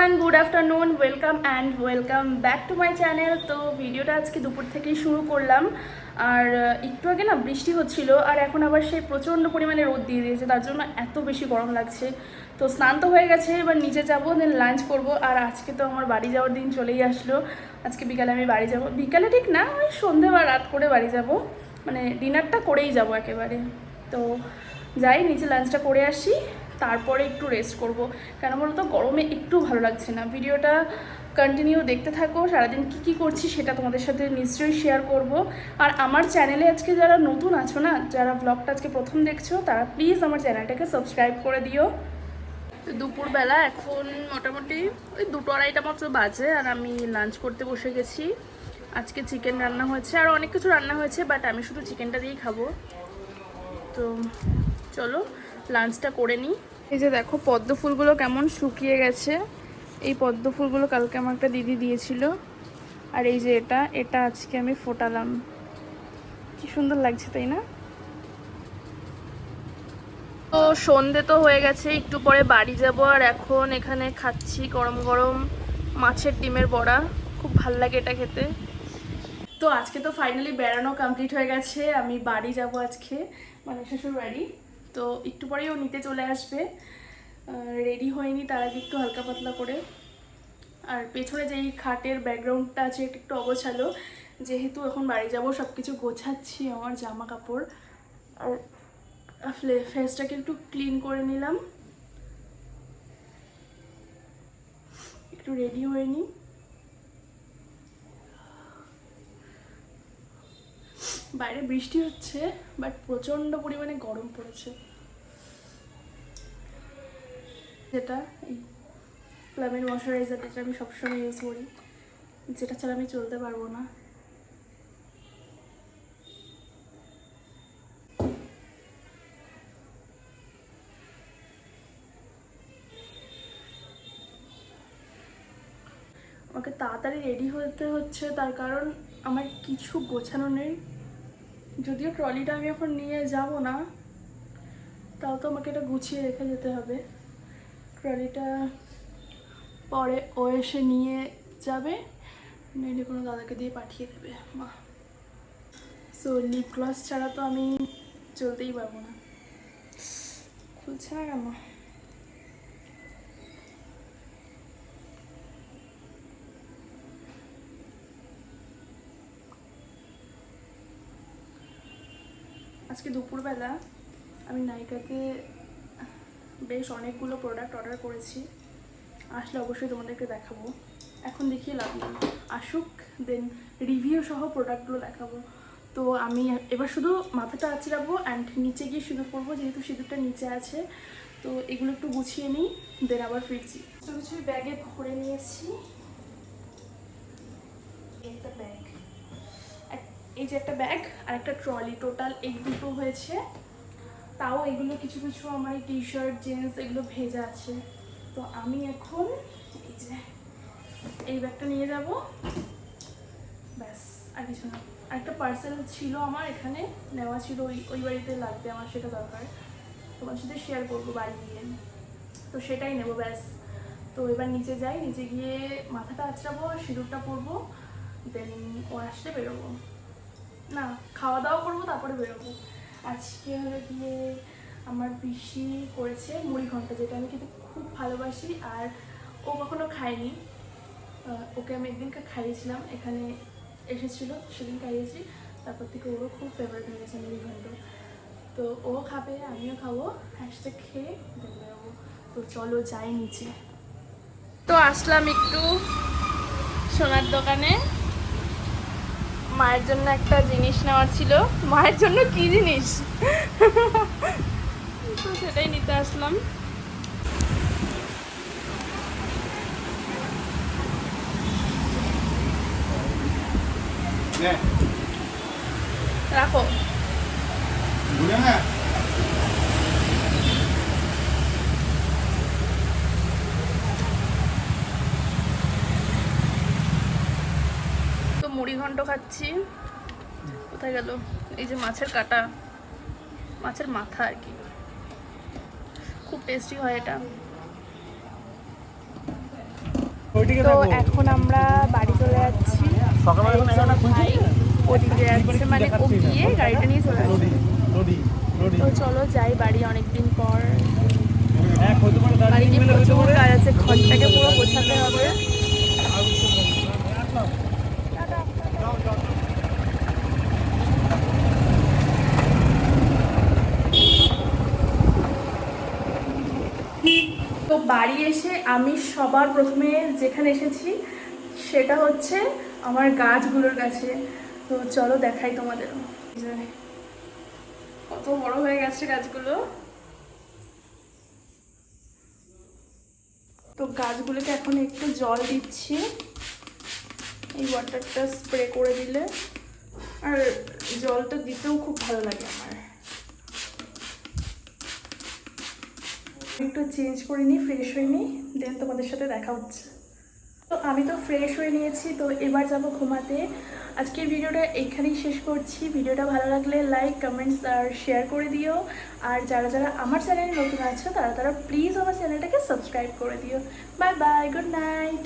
Everyone, good afternoon, welcome back to my channel. তো ভিডিওটা আজকে দুপুর থেকেই শুরু করলাম। আর একটু আগে না বৃষ্টি হচ্ছিল, আর এখন আবার সেই প্রচণ্ড পরিমাণে রোদ দিয়ে দিয়েছে, তার জন্য এত বেশি গরম লাগছে। তো স্নান তো হয়ে গেছে, এবার নিচে যাবো, দেন লাঞ্চ করব। আর আজকে তো আমার বাড়ি যাওয়ার দিন চলেই আসলো। আজকে বিকালে আমি বাড়ি যাব, বিকালে ঠিক না, ওই সন্ধে বা রাত করে বাড়ি যাব, মানে ডিনারটা করেই যাব একেবারে। তো যাই নিচে লাঞ্চটা করে আসি, তারপরে একটু রেস্ট করব। কেন বলো তো, গরমে একটু ভালো লাগছে না। ভিডিওটা কন্টিনিউ দেখতে থাকো, সারাদিন কী কী করছি সেটা তোমাদের সাথে নিশ্চয়ই শেয়ার করব। আর আমার চ্যানেলে আজকে যারা নতুন আছো না, যারা ব্লগটা আজকে প্রথম দেখছো, তারা প্লিজ আমার চ্যানেলটাকে সাবস্ক্রাইব করে দিও। দুপুরবেলা এখন মোটামুটি ওই 2-2:30 মাত্র বাজে, আর আমি লাঞ্চ করতে বসে গেছি। আজকে চিকেন রান্না হয়েছে, আর অনেক কিছু রান্না হয়েছে, বাট আমি শুধু চিকেনটা দিয়েই খাবো। তো চলো লাঞ্চটা করে নিই। এই যে দেখো পদ্ম ফুলগুলো কেমন শুকিয়ে গেছে। এই পদ্ম ফুলগুলো কালকে আমার একটা দিদি দিয়েছিল। আর এই যে এটা আজকে আমি ফোটালাম। কি সুন্দর লাগছে, তাই না? তো সন্ধে তো হয়ে গেছে, একটু পরে বাড়ি যাব। আর এখন এখানে খাচ্ছি গরম গরম মাছের ডিমের বড়া। খুব ভাল লাগে এটা খেতে। তো আজকে তো ফাইনালি বেড়ানো কমপ্লিট হয়ে গেছে, আমি বাড়ি যাব আজকে, মানে শ্বশুর বাড়ি। তো একটু পরেই ও নিতে চলে আসবে। রেডি হয়নি, তার আগে একটু হালকা পাতলা করে। আর পেছনে যেই খাটের ব্যাকগ্রাউন্ডটা আছে একটু একটু অগোছালো, যেহেতু এখন বাড়ি যাব সব কিছু গোছাচ্ছি, আমার জামা কাপড়। আর ফেসটাকে একটু ক্লিন করে নিলাম, একটু রেডি হয়ে নিই। বাইরে বৃষ্টি হচ্ছে, বাট প্রচণ্ড পরিমাণে গরম পড়েছে। যেটা এই প্লামের ময়শ্চারাইজার, যেটা আমি সবসময় ইউজ করি, যেটা ছাড়া আমি চলতে পারবো না। আমাকে তাড়াতাড়ি রেডি হতে হচ্ছে, তার কারণ আমার কিছু গোছানো নেই। যদিও ট্রলিটা আমি এখন নিয়ে যাব না, তাও তো আমাকে এটা গুছিয়ে রেখে যেতে হবে। ট্রলিটা পরে ও এসে নিয়ে যাবে, নইলে কোনো দাদাকে দিয়ে পাঠিয়ে দেবে মা। সো লিপ গ্লস ছাড়া তো আমি চলতেই পারবো না। খুলছে না কেন? আজকে দুপুরবেলা আমি নাইকাতে বেশ অনেকগুলো প্রোডাক্ট অর্ডার করেছি, আসলে অবশ্যই তোমাদেরকে দেখাবো। এখন দেখিয়ে লাভ নেই, আসুক, দেন রিভিউ সহ প্রোডাক্টগুলো দেখাবো। তো আমি এবার শুধু মাথাটা আঁচড়াবো অ্যান্ড নিচে গিয়ে সিঁদুর পরবো, যেহেতু সিঁদুরটা নিচে আছে। তো এগুলো একটু গুছিয়ে নিই, দেন আবার ফিরছি। তো কিছু ব্যাগে ভরে নিয়েছি। একটা ব্যাগ, এই যে একটা ব্যাগ আর একটা ট্রলি, টোটাল এই দুটো হয়েছে। তাও এগুলো কিছু কিছু আমার এই টি শার্ট জিন্স এগুলো ভেজা আছে। তো আমি এখন এই যে এই ব্যাগটা নিয়ে যাব, ব্যাস আর কিছু না। আরেকটা পার্সেল ছিল আমার এখানে নেওয়া ছিল, ওই বাড়িতে লাগবে আমার, সেটা দরকার, তোমার সাথে শেয়ার করবো বাড়ি গিয়ে। তো সেটাই নেবো, ব্যাস। তো এবার নিচে যাই, নিচে গিয়ে মাথাটা আঁচড়াবো, সিঁদুরটা পরবো, দেন ও আসলে বেরোবো। না, খাওয়া দাওয়া করবো তারপরে বেরোবো। আজকে হলো গিয়ে আমার পিসি করেছে মুড়ি ঘন্ট, যেটা আমি খেতে খুব ভালোবাসি, আর ও কখনো খায়নি। ওকে আমি একদিনকে খাইয়েছিলাম, এখানে এসেছিলো সেদিন খাইয়েছি, তারপর থেকে ওরও খুব ফেভারিট হয়ে গেছে মুড়ি ঘন্ট। তো ও খাবে, আমিও খাবো, একসাথে খেয়ে বেরোবো। তো চলো যাই নিচে। তো আসলাম একটু সোনার দোকানে, মায়ের জন্য একটা জিনিস নেওয়ার ছিল। মায়ের জন্য কি জিনিস তো সেটাই নিতে আসলাম। রাখো। তো মুড়ি ঘন্ট খাচ্ছি। কোথায় গেল? এই যে মাছের কাটা, মাছের মাথা আর কি, খুব টেস্টি হয় এটা। তো এখন আমরা বাড়ি চলে যাচ্ছি। ভাই ওদিকে যাচ্ছে, মানে ও গিয়ে গাড়িটা নিয়ে চলে আসছে। তো চলো যাই বাড়ি, অনেকদিন পর। বাড়ি গিয়ে প্রচুর কাজ আছে, ঘরটাকে পুরো গোছাতে হবে। তো বাড়ি এসে আমি সবার প্রথমে যেখানে এসেছি সেটা হচ্ছে আমার গাছগুলোর কাছে। তো চলো দেখাই তোমাদের, কত বড় হয়ে গেছে গাছগুলো। তো গাছগুলোকে এখন একটু জল দিচ্ছি, এই ওয়াটারটা স্প্রে করে দিলে, আর জলটা দিতেও খুব ভালো লাগে আমার। একটু চেঞ্জ করে নিই, ফ্রেশ হয়ে নিই, দেন তোমাদের সাথে দেখা হচ্ছে। তো আমি তো ফ্রেশ হয়ে নিয়েছি, তো এবার যাব ঘুমাতে। আজকের ভিডিওটা এখানেই শেষ করছি। ভিডিওটা ভালো লাগলে লাইক, কমেন্টস আর শেয়ার করে দিও। আর যারা যারা আমার চ্যানেলে নতুন আছো তারা তারা প্লিজ আমার চ্যানেলটাকে সাবস্ক্রাইব করে দিও। Bye bye, good night.